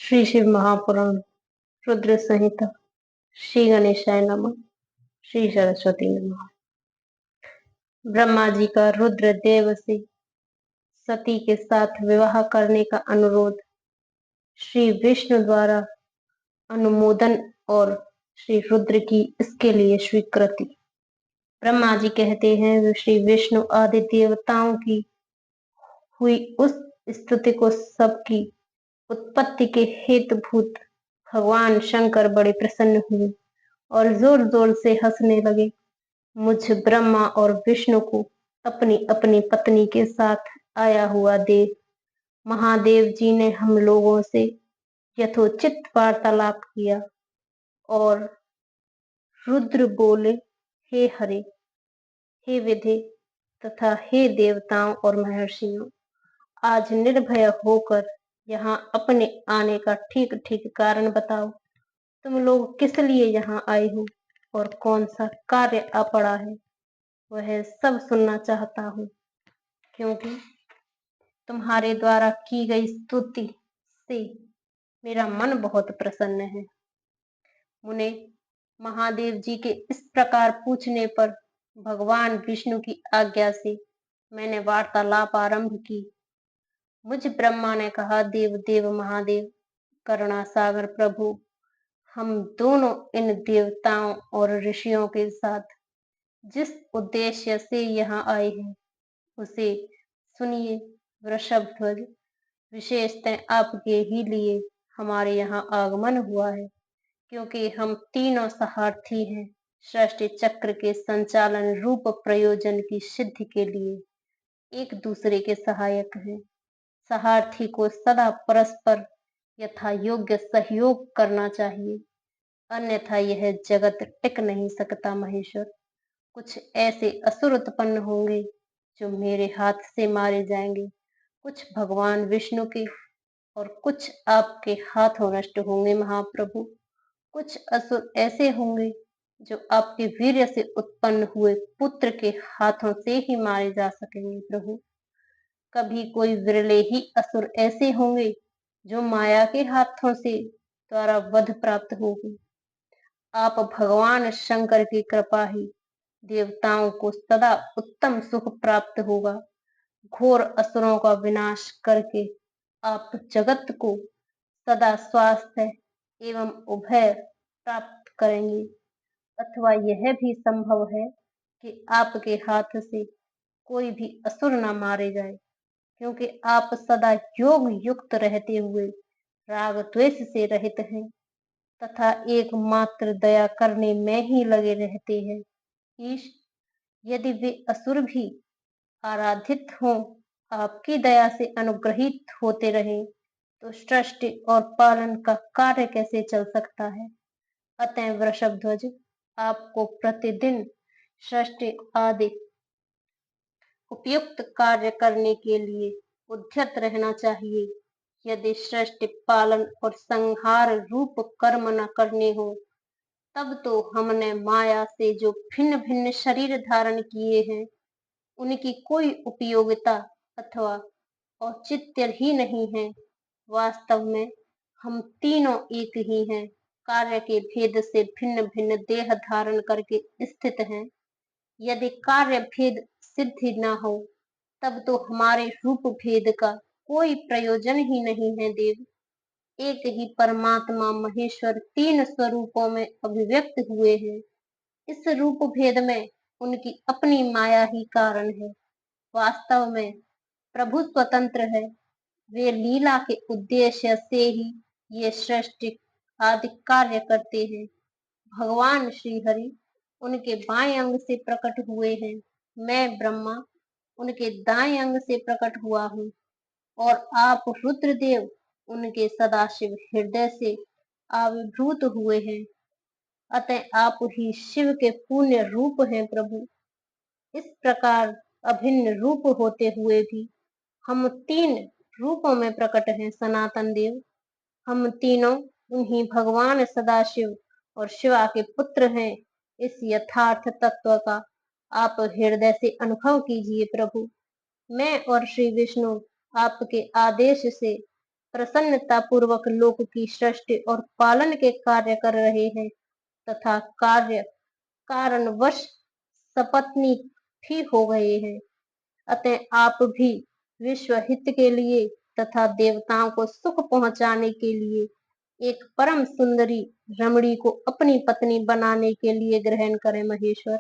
श्री शिव महापुराण रुद्र संहिता। श्री गणेशाय नमः। श्री सरस्वती नमः। ब्रह्मा जी का रुद्र देव से सती के साथ विवाह करने का अनुरोध श्री विष्णु द्वारा अनुमोदन और श्री रुद्र की इसके लिए स्वीकृति। ब्रह्मा जी कहते हैं श्री विष्णु आदि देवताओं की हुई उस स्तुति को सबकी उत्पत्ति के हेतुभूत भगवान शंकर बड़े प्रसन्न हुए और जोर जोर से हंसने लगे। मुझ ब्रह्मा और विष्णु को अपनी अपनी पत्नी के साथ आया हुआ देव महादेव जी ने हम लोगों से यथोचित वार्तालाप किया और रुद्र बोले, हे हरे, हे विधे तथा हे देवताओं और महर्षियों, आज निर्भय होकर यहाँ अपने आने का ठीक ठीक कारण बताओ। तुम लोग किस लिए यहाँ आए हो और कौन सा कार्य आ पड़ा है, वह सब सुनना चाहता हूँ, क्योंकि तुम्हारे द्वारा की गई स्तुति से मेरा मन बहुत प्रसन्न है। मुने, महादेव जी के इस प्रकार पूछने पर भगवान विष्णु की आज्ञा से मैंने वार्तालाप आरंभ की। मुझ ब्रह्मा ने कहा, देव देव महादेव, करुणा सागर प्रभु, हम दोनों इन देवताओं और ऋषियों के साथ जिस उद्देश्य से यहाँ आए हैं उसे सुनिए। वृषभध्वज, विशेषतः आपके ही लिए हमारे यहाँ आगमन हुआ है, क्योंकि हम तीनों सहार्थी हैं। सृष्टि चक्र के संचालन रूप प्रयोजन की सिद्धि के लिए एक दूसरे के सहायक हैं। सहार्थी को सदा परस्पर यथा योग्य सहयोग करना चाहिए, अन्यथा यह जगत टिक नहीं सकता। महेश्वर, कुछ ऐसे असुर उत्पन्न होंगे जो मेरे हाथ से मारे जाएंगे, कुछ भगवान विष्णु के और कुछ आपके हाथों नष्ट होंगे। महाप्रभु, कुछ असुर ऐसे होंगे जो आपके वीर्य से उत्पन्न हुए पुत्र के हाथों से ही मारे जा सकेंगे। प्रभु, कभी कोई विरले ही असुर ऐसे होंगे जो माया के हाथों से द्वारा वध प्राप्त होगी। आप भगवान शंकर की कृपा ही देवताओं को सदा उत्तम सुख प्राप्त होगा। घोर असुरों का विनाश करके आप जगत को सदा स्वास्थ्य एवं उभय प्राप्त करेंगे। अथवा यह भी संभव है कि आपके हाथ से कोई भी असुर न मारे जाए, क्योंकि आप सदा योग युक्त रहते हुए राग द्वेष से रहित हैं तथा एकमात्र दया करने में ही लगे रहते हैं। ईश, यदि वे असुर भी आराधित हों, आपकी दया से अनुग्रहित होते रहें, तो सृष्टि और पालन का कार्य कैसे चल सकता है। अतः वृषभध्वज, आपको प्रतिदिन सृष्टि आदि उपयुक्त कार्य करने के लिए उद्यत रहना चाहिए। यदि सृष्टि पालन और संहार रूप कर्म न करने हो, तब तो हमने माया से जो भिन्न भिन्न शरीर धारण किए हैं, उनकी कोई उपयोगिता अथवा औचित्य ही नहीं है। वास्तव में हम तीनों एक ही हैं, कार्य के भेद से भिन्न भिन्न देह धारण करके स्थित हैं। यदि कार्य भेद सिद्धि न हो, तब तो हमारे रूप भेद का कोई प्रयोजन ही नहीं है। देव, एक ही परमात्मा महेश्वर तीन स्वरूपों में अभिव्यक्त हुए हैं। इस रूप भेद में उनकी अपनी माया ही कारण है। वास्तव में प्रभु स्वतंत्र है, वे लीला के उद्देश्य से ही ये सृष्टि आदि कार्य करते हैं। भगवान श्री हरि उनके बाएं अंग से प्रकट हुए हैं, मैं ब्रह्मा उनके दाएं अंग से प्रकट हुआ हूँ, और आप रुद्रदेव उनके सदाशिव हृदय से आविर्भूत हुए हैं। अतः आप ही शिव के पुण्य रूप हैं। प्रभु, इस प्रकार अभिन्न रूप होते हुए भी हम तीन रूपों में प्रकट हैं। सनातन देव, हम तीनों उन्हीं भगवान सदाशिव और शिवा के पुत्र हैं। इस यथार्थ तत्व का आप हृदय से अनुभव कीजिए। प्रभु, मैं और श्री विष्णु आपके आदेश से प्रसन्नता पूर्वक लोक की सृष्टि और पालन के कार्य कर रहे हैं तथा कार्य कारणवश सपत्नी भी हो गए हैं। अतः आप भी विश्व हित के लिए तथा देवताओं को सुख पहुंचाने के लिए एक परम सुंदरी रमणी को अपनी पत्नी बनाने के लिए ग्रहण करें महेश्वर।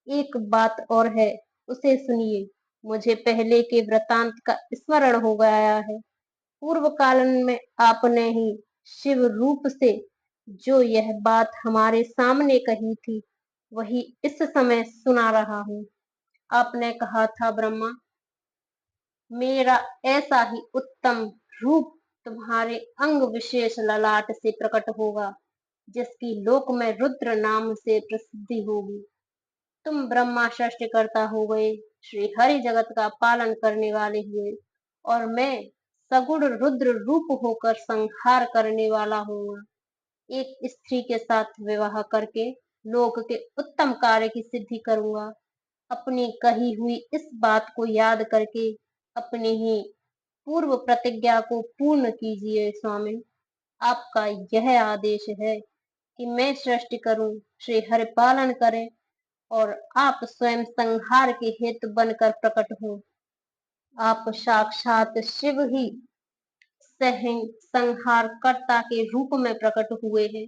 एक बात और है, उसे सुनिए। मुझे पहले के वृतांत का स्मरण हो गया है। पूर्व काल में आपने ही शिव रूप से जो यह बात हमारे सामने कही थी, वही इस समय सुना रहा हूँ। आपने कहा था, ब्रह्मा, मेरा ऐसा ही उत्तम रूप तुम्हारे अंग विशेष ललाट से प्रकट होगा, जिसकी लोक में रुद्र नाम से प्रसिद्धि होगी। तुम ब्रह्मा सृष्टिकर्ता हो गए, श्री हरि जगत का पालन करने वाले हुए, और मैं सगुण रुद्र रूप होकर संहार करने वाला हूँ। एक स्त्री के साथ विवाह करके लोक के उत्तम कार्य की सिद्धि करूंगा। अपनी कही हुई इस बात को याद करके अपनी ही पूर्व प्रतिज्ञा को पूर्ण कीजिए स्वामी। आपका यह आदेश है कि मैं सृष्टि करूं, श्री हरि पालन करें, और आप स्वयं संहार के हेतु बनकर प्रकट हो। आप साक्षात शिव ही संहार कर्ता के रूप में प्रकट हुए हैं।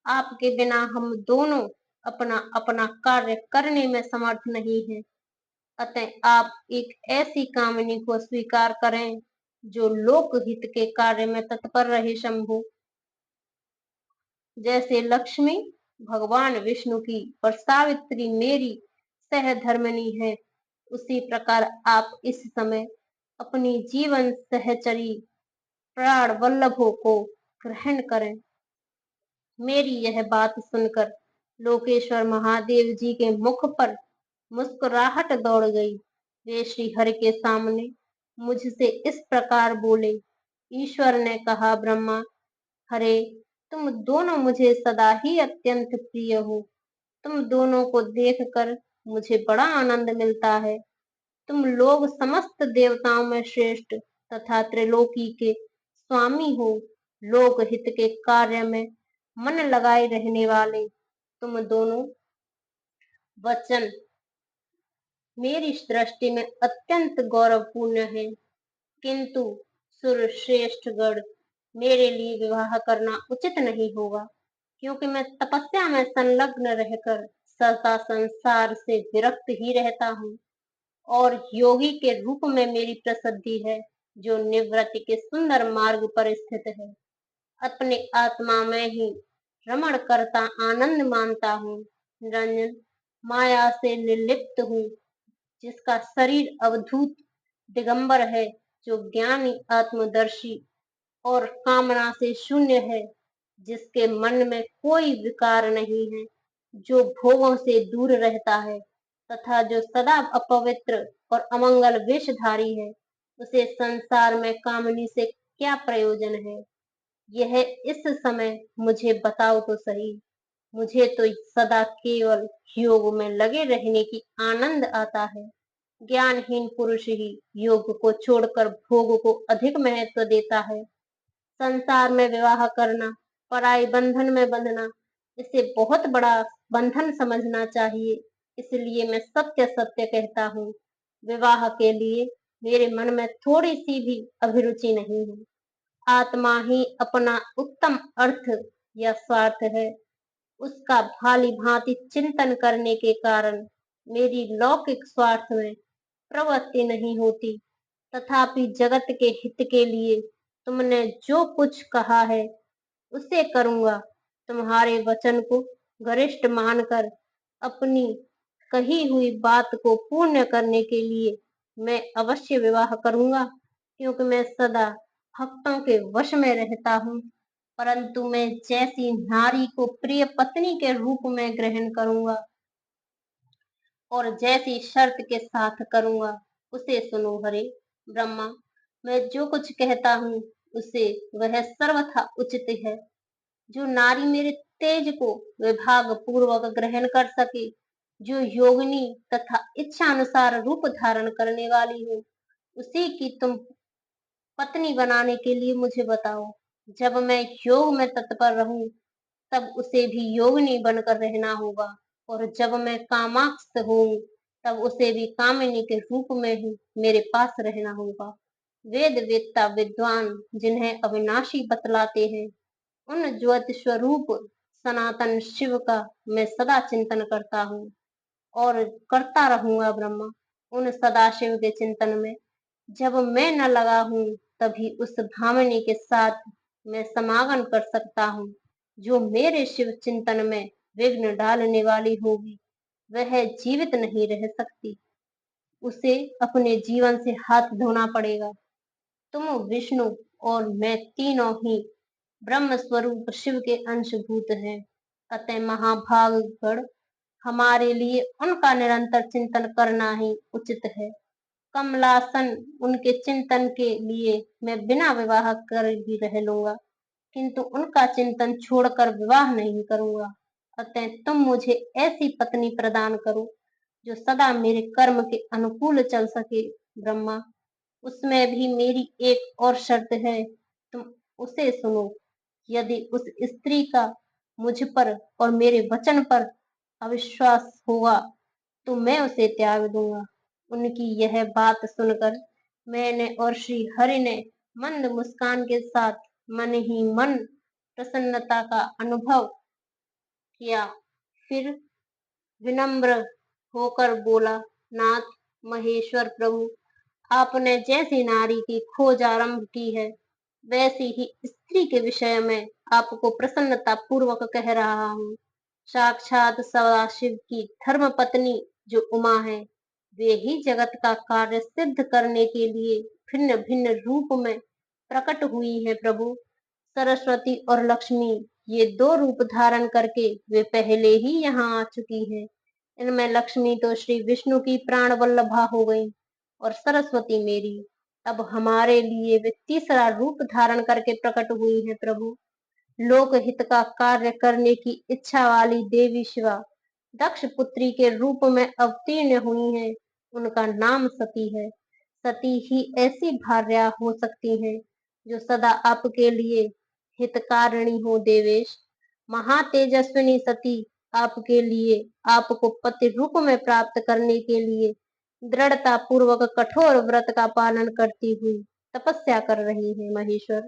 आपके बिना हम दोनों अपना अपना कार्य करने में समर्थ नहीं हैं। अतः आप एक ऐसी कामिनी को स्वीकार करें जो लोकहित के कार्य में तत्पर रहे शंभु। जैसे लक्ष्मी भगवान विष्णु की और सावित्री मेरी सहधर्मिणी है, उसी प्रकार आप इस समय अपनी जीवन सहचरी प्राण वल्लभों को ग्रहण करें। मेरी यह बात सुनकर लोकेश्वर महादेव जी के मुख पर मुस्कुराहट दौड़ गई। वे श्री हरि के सामने मुझसे इस प्रकार बोले, ईश्वर ने कहा, ब्रह्मा, हरे, तुम दोनों मुझे सदा ही अत्यंत प्रिय हो। तुम दोनों को देखकर मुझे बड़ा आनंद मिलता है। तुम लोग समस्त देवताओं में श्रेष्ठ तथा त्रिलोकी के स्वामी हो। लोक हित के कार्य में मन लगाए रहने वाले तुम दोनों वचन मेरी दृष्टि में अत्यंत गौरवपूर्ण है। किंतु सुरश्रेष्ठ गण, मेरे लिए विवाह करना उचित नहीं होगा, क्योंकि मैं तपस्या में संलग्न रहकर सदा संसार से विरक्त ही रहता हूँ, और योगी के रूप में मेरी प्रसिद्धि है, जो निवृत्ति के सुंदर मार्ग पर स्थित है। अपने आत्मा में ही रमण करता आनंद मानता हूँ। रंजन, माया से निर्लिप्त हूँ, जिसका शरीर अवधूत दिगंबर है, जो ज्ञानी आत्मदर्शी और कामना से शून्य है, जिसके मन में कोई विकार नहीं है, जो भोगों से दूर रहता है तथा जो सदा अपवित्र और अमंगल वेशधारी है, उसे संसार में कामनी से क्या प्रयोजन है? यह इस समय मुझे बताओ तो सही। मुझे तो सदा केवल योग में लगे रहने की आनंद आता है। ज्ञानहीन पुरुष ही योग को छोड़कर भोग को अधिक महत्व देता है। संसार में विवाह करना, पराई बंधन में बंधना, इसे बहुत बड़ा बंधन समझना चाहिए। इसलिए मैं सत्य सत्य कहता हूँ, विवाह के लिए मेरे मन में थोड़ी सी भी अभिरुचि नहीं है। आत्मा ही अपना उत्तम अर्थ या स्वार्थ है। उसका भाली भांति चिंतन करने के कारण मेरी लौकिक स्वार्थ में प्रवृत्ति नहीं होती। तथापि जगत के हित के लिए तुमने जो कुछ कहा है, उसे करूंगा। तुम्हारे वचन को गरिष्ठ मानकर अपनी कही हुई बात को पूर्ण करने के लिए मैं अवश्य विवाह करूंगा, क्योंकि मैं सदा भक्तों के वश में रहता हूँ। परंतु मैं जैसी नारी को प्रिय पत्नी के रूप में ग्रहण करूंगा और जैसी शर्त के साथ करूंगा, उसे सुनो हरे ब्रह्मा। मैं जो कुछ कहता हूँ उसे वह सर्वथा उचित है। जो नारी मेरे तेज को विभाग पूर्वक ग्रहण कर सके, जो योगिनी तथा इच्छा अनुसार रूप धारण करने वाली हो, उसी की तुम पत्नी बनाने के लिए मुझे बताओ। जब मैं योग में तत्पर रहूं, तब उसे भी योगिनी बनकर रहना होगा, और जब मैं कामाक्ष हूँ, तब उसे भी कामिनी के रूप में ही मेरे पास रहना होगा। वेद वेत्ता विद्वान जिन्हें अविनाशी बतलाते हैं, उन ज्योति स्वरूप सनातन शिव का मैं सदा चिंतन करता हूँ और करता रहूंगा ब्रह्मा। उन सदाशिव के चिंतन में जब मैं न लगा हूँ, तभी उस भामिनी के साथ मैं समागम कर सकता हूँ। जो मेरे शिव चिंतन में विघ्न डालने वाली होगी, वह जीवित नहीं रह सकती। उसे अपने जीवन से हाथ धोना पड़ेगा। तुम विष्णु और मैं तीनों ही ब्रह्म स्वरूप शिव के अंशभूत हैं। अतः महाभागगण हमारे लिए उनका निरंतर चिंतन करना ही उचित है। कमलासन उनके चिंतन के लिए मैं बिना विवाह कर भी रह लूंगा, किंतु उनका चिंतन छोड़कर विवाह नहीं करूंगा। अतः तुम मुझे ऐसी पत्नी प्रदान करो जो सदा मेरे कर्म के अनुकूल चल सके। ब्रह्मा, उसमें भी मेरी एक और शर्त है, तुम उसे सुनो। यदि उस स्त्री का मुझ पर और मेरे वचन पर अविश्वास होगा, तो मैं उसे त्याग दूंगा। उनकी यह बात सुनकर मैंने और श्री हरि ने मंद मुस्कान के साथ मन ही मन प्रसन्नता का अनुभव किया। फिर विनम्र होकर बोला, नाथ महेश्वर प्रभु, आपने जैसी नारी की खोज आरंभ की है, वैसी ही स्त्री के विषय में आपको प्रसन्नता पूर्वक कह रहा हूँ। साक्षात सदाशिव की धर्म पत्नी जो उमा है, वे ही जगत का कार्य सिद्ध करने के लिए भिन्न भिन्न रूप में प्रकट हुई है प्रभु। सरस्वती और लक्ष्मी, ये दो रूप धारण करके वे पहले ही यहाँ आ चुकी हैं। इनमें लक्ष्मी तो श्री विष्णु की प्राण वल्लभा हो गई, और सरस्वती मेरी अब हमारे लिए वे तीसरा रूप धारण करके प्रकट हुई है प्रभु। लोक हित का कार्य करने की इच्छा वाली देवी शिवा दक्ष पुत्री के रूप में अवतीर्ण हुई है। उनका नाम सती है। सती ही ऐसी भार्या हो सकती है जो सदा आपके लिए हितकारिणी हो देवेश। महातेजस्विनी सती आपके लिए आपको पति रूप में प्राप्त करने के लिए दृढ़ता पूर्वक कठोर व्रत का पालन करती हुई तपस्या कर रही है महेश्वर।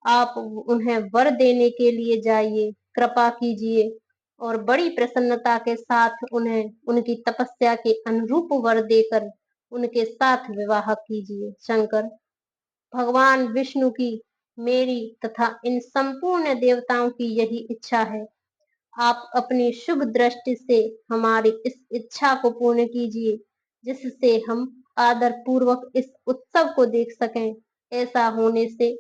आप उन्हें वर देने के लिए जाइए, कृपा कीजिए और बड़ी प्रसन्नता के साथ उन्हें उनकी तपस्या के अनुरूप वर देकर उनके साथ विवाह कीजिए। शंकर, भगवान विष्णु की, मेरी तथा इन संपूर्ण देवताओं की यही इच्छा है। आप अपनी शुभ दृष्टि से हमारी इस इच्छा को पूर्ण कीजिए, जिससे हम आदर पूर्वक इस उत्सव को देख सकें। ऐसा होने से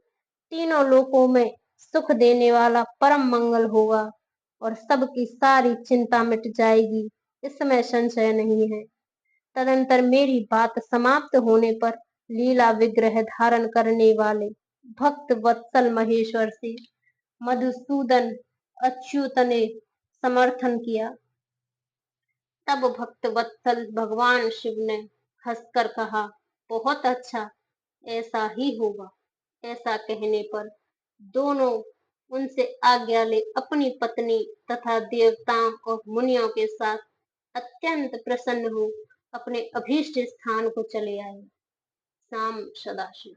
तीनों लोकों में सुख देने वाला परम मंगल होगा और सबकी सारी चिंता मिट जाएगी, इसमें संशय नहीं है। तदंतर मेरी बात समाप्त होने पर लीला विग्रह धारण करने वाले भक्त वत्सल महेश्वर से मधुसूदन अच्युत ने समर्थन किया। तब भक्त वत्सल भगवान शिव ने हंसकर कहा, बहुत अच्छा, ऐसा ही होगा। ऐसा कहने पर दोनों उनसे आज्ञा ले अपनी पत्नी तथा देवताओं और मुनियों के साथ अत्यंत प्रसन्न हो अपने अभीष्ट स्थान को चले आए। शाम सदाशिव।